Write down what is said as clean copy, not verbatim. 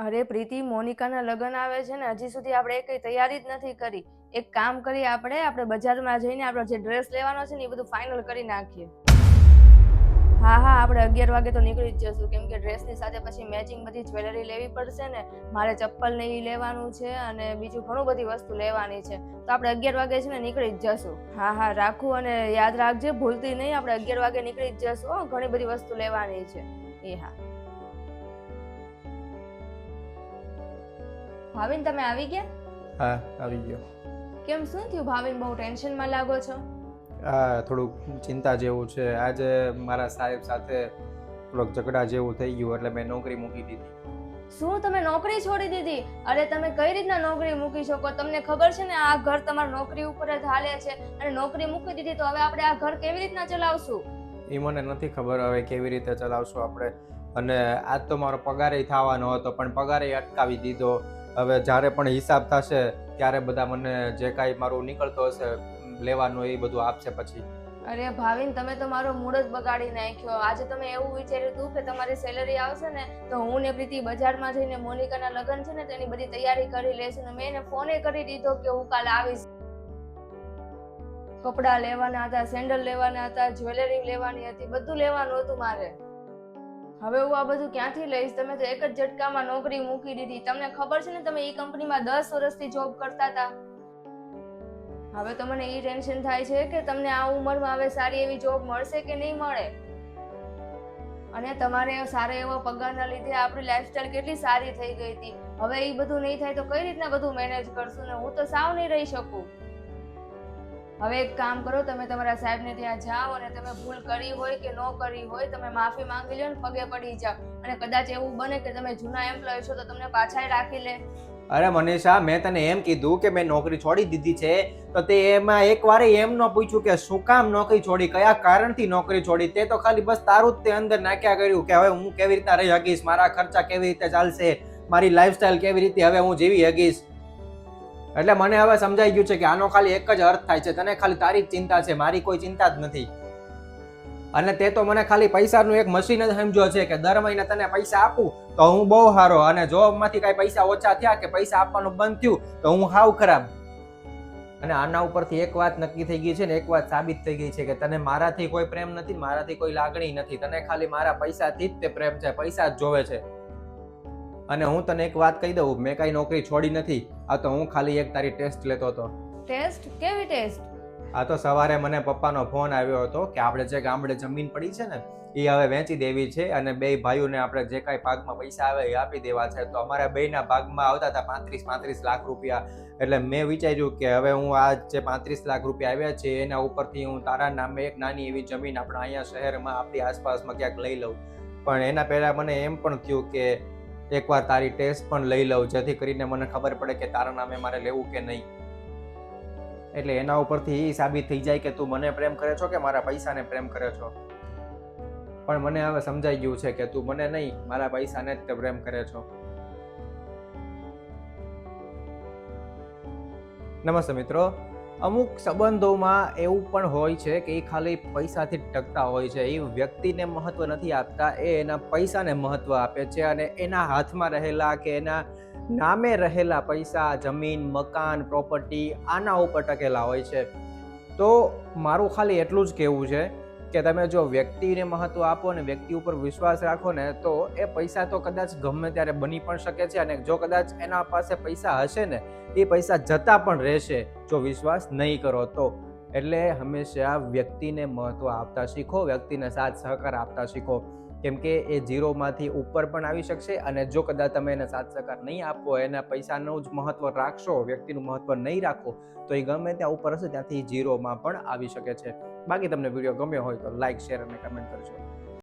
અરે પ્રીતિ, મોનિકાના લગ્ન આવે છે ને, હજી સુધી આપણે કઈ તૈયારી જ નથી કરી. એક કામ કરીએ, આપણે બજારમાં જઈને આપણો જે ડ્રેસ લેવાનો છે ને એ બધું ફાઇનલ કરી નાખીએ. હા હા, આપણે 11 વાગે તો નીકળી જ જશું, કેમ કે ડ્રેસની સાથે પછી મેચિંગ બધી જ્વેલરી લેવી પડશે ને. મારે ચપ્પલ ને ઈ લેવાનું છે અને બીજું ઘણું બધી વસ્તુ લેવાની છે. તો આપણે 11 વાગે છે ને નીકળી જ જશું. હા હા, રાખું અને યાદ રાખજે, ભૂલતી નહીં. આપણે 11 વાગે નીકળી જ જશું હો, ઘણી બધી વસ્તુ લેવાની છે. એ હા. ભાવિન, તમે આવી ગયા? હા, આવી ગયો. કેમ, શું થયું ભાવિન? બહુ ટેન્શનમાં લાગો છો. હા, થોડુંક ચિંતા જેવું છે. આજે મારા સાહેબ સાથે થોડોક ઝઘડા જેવું થઈ ગયું એટલે મેં નોકરી મૂકી દીધી. શું, તમે નોકરી છોડી દીધી? અરે તમે કઈ રીતના નોકરી મૂકી શકો? તમને ખબર છે ને આ ઘર તમારી નોકરી ઉપર જ હાલે છે, અને નોકરી મૂકી દીધી તો હવે આપણે આ ઘર કેવી રીતના ચલાવશું? એ મને નથી ખબર હવે કેવી રીતે ચલાવશું આપણે. અને આજ તો મારો પગારે થવાનો હતો, પણ પગારે અટકાવી દીધો. હવે જ્યારે પણ હિસાબ થશે ત્યારે બધા મને જે કાંઈ મારું નીકળતો હશે લેવાનું એ બધું આપશે પછી. અરે ભાવિન, તમે તો મારો મૂડ જ બગાડી નાખ્યો. આજે તમે એવું વિચાર્યું હતું કે તમારી સેલરી આવશે ને તો હું ને પ્રીતિ બજારમાં જઈને મોનિકાના લગ્ન છે ને તેની બધી તૈયારી કરી લેશું, ને મેં એને ફોને કરી દીધો કે હું કાલે આવીશ. કપડાં લેવાના હતા, સેન્ડલ લેવાના હતા, જ્વેલરી લેવાની હતી, બધું લેવાનું હતું મારે. હવે હું આ બધું ક્યાંથી લઈશ? તમે તો એક જ ઝટકામાં નોકરી મૂકી દીધી. તમને ખબર છે ને, તમે એ કંપનીમાં 10 વર્ષથી જોબ કરતા હતા. હવે તો મને એ ટેન્શન થાય છે કે તમને આ ઉંમરમાં હવે સારી એવી જોબ મળશે કે નહીં મળે. અને તમારે સારો એવો પગારના લીધે આપણી લાઈફસ્ટાઈલ કેટલી સારી થઈ ગઈ હતી. હવે એ બધું નહીં થાય તો કઈ રીતના બધું મેનેજ કરશું? ને હું તો સાવ નહીં રહી શકું. હવે એક કામ કરો, તમે તમારા સાહેબને ત્યાં જાઓ અને તમે ભૂલ કરી હોય કે ન કરી હોય, તમે માફી માંગી લો ને પગે પડી જાઓ. અને કદાચ એવું બને કે તમે જૂના એમ્પ્લોય છો તો તમને પાછાય રાખી લે. અરે મનીષા, મેં તને એમ કીધું કે મેં નોકરી છોડી દીધી છે તો તે એમાં એકવાર એમ ન પૂછ્યું કે શું કામ નોકરી છોડી, કયા કારણથી નોકરી છોડી. તે તો ખાલી બસ તારું જ તે અંદર નાખ્યા કર્યું કે હવે હું કેવી રીતના રહી શકીશ, મારા ખર્ચા કેવી રીતે ચાલશે, મારી લાઈફસ્ટાઈલ કેવી રીતે હવે હું જીવી શકીશ. એટલે મને હવે સમજાઈ ગયું છે કે આનો ખાલી એક જ અર્થ થાય છે, તને ખાલી તારી જ ચિંતા છે, મારી કોઈ ચિંતા જ નથી. અને તે તો મને ખાલી પૈસાનું એક મશીન જ સમજો છે કે દર મહિને તને પૈસા આપું તો હું બહુ સારો, અને જોબમાંથી કાંઈ પૈસા ઓછા થયા કે પૈસા આપવાનું બંધ થયું તો હું હાવ ખરાબ. અને આના ઉપરથી એક વાત નક્કી થઈ ગઈ છે ને, એક વાત સાબિત થઈ ગઈ છે કે તને મારાથી કોઈ પ્રેમ નથી, મારાથી કોઈ લાગણી નથી. તને ખાલી મારા પૈસાથી જ તે પ્રેમ છે, પૈસા જ જોવે છે. અને હું તને એક વાત કહી દઉં, મેં કાંઈ નોકરી છોડી નથી. આ તો હું ખાલી એક તારી ટેસ્ટ લેતો હતો. ટેસ્ટ? કેવી ટેસ્ટ? આ તો સવારે મને પપ્પાનો ફોન આવ્યો હતો કે આપણે જે ગામડે જમીન પડી છે ને એ હવે વેચી દેવી છે, અને બે ભાઈઓને આપણે જે કાંઈ ભાગમાં પૈસા આવે એ આપી દેવા છે. તો અમારા બેયના ભાગમાં આવતા હતા 35 લાખ રૂપિયા. એટલે મેં વિચાર્યું કે હવે હું આ જે 35 લાખ રૂપિયા આવ્યા છે એના ઉપરથી હું તારા નામે એક નાની એવી જમીન આપણા અહીંયા શહેરમાં આપણી આસપાસમાં ક્યાંક લઈ લઉં. પણ એના પહેલાં મને એમ પણ થયું કે એકવાર તારી ટેસ્ટ પણ લઈ લઉં, જેથી કરીને મને ખબર પડે કે તારા નામે મારે લેવું કે નહીં. એટલે એના ઉપરથી એ સાબિત થઈ જાય કે તું મને પ્રેમ કરે છો કે મારા પૈસાને પ્રેમ કરે છો. પણ મને હવે સમજાઈ ગયું છે કે તું મને નહીં, મારા પૈસાને જ પ્રેમ કરે છો. નમસ્તે મિત્રો. અમુક સંબંધોમાં એવું પણ હોય છે કે એ ખાલી પૈસાથી જ ટકતા હોય છે. એ વ્યક્તિને મહત્વ નથી આપતા, એ એના પૈસાને મહત્વ આપે છે, અને એના હાથમાં રહેલા કે એના નામે રહેલા પૈસા, જમીન, મકાન, પ્રોપર્ટી આના ઉપર ટકેલા હોય છે. તો મારું ખાલી એટલું જ કહેવું છે કે તમે જો વ્યક્તિને મહત્વ આપો ને વ્યક્તિ ઉપર વિશ્વાસ રાખો ને તો એ પૈસા તો કદાચ ગમે ત્યારે બની પણ શકે છે, અને જો કદાચ એના પાસે પૈસા હશે ને એ પૈસા જતા પણ રહેશે જો વિશ્વાસ નહીં કરો તો. એટલે હંમેશા વ્યક્તિને મહત્વ આપતા શીખો, વ્યક્તિને સાથ સહકાર આપતા શીખો, કેમ કે એ ઝીરોમાંથી ઉપર પણ આવી શકશે. અને જો કદાચ તમે એને સાથ સહકાર નહીં આપો, એના પૈસાનું જ મહત્વ રાખશો, વ્યક્તિનું મહત્વ નહીં રાખો, તો એ ગમે ત્યાં ઉપર હશે ત્યાંથી ઝીરોમાં પણ આવી શકે છે. બાકી તમને વિડીયો ગમ્યો હોય તો લાઈક, શેર અને કમેન્ટ કરજો.